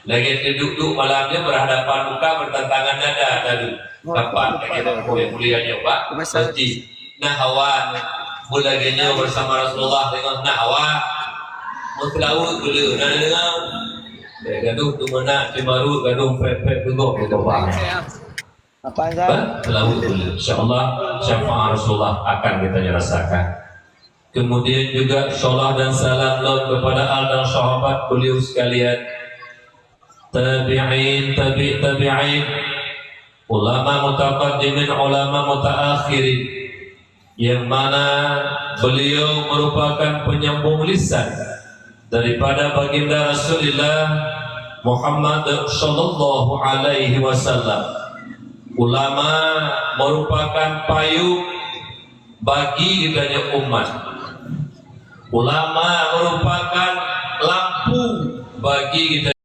Lagi duduk malamnya berhadapan muka bertentangan dada tadi. Kapan kita mulia-mulianya Pak masjid. Nah hawa bulagannya bersama Rasulullah dengan nah hawa mutlaut dulu nah dengan gaduh tu mana cemaru gaduh pepek tunggu gitu Pak. Apa Zat? Laut dulu. Insyaallah syafaat Rasulullah akan kita rasakan. Kemudian juga sholat dan salam kepada al dan sahabat beliau sekalian, tabi'in, tabi'in, ulama mutaqaddimin, ulama mutaakhirin, yang mana beliau merupakan penyambung lisan daripada baginda Rasulullah Muhammad sallallahu alaihi wasallam. Ulama merupakan payung bagi kitanya umat. Ulama merupakan lampu bagi kita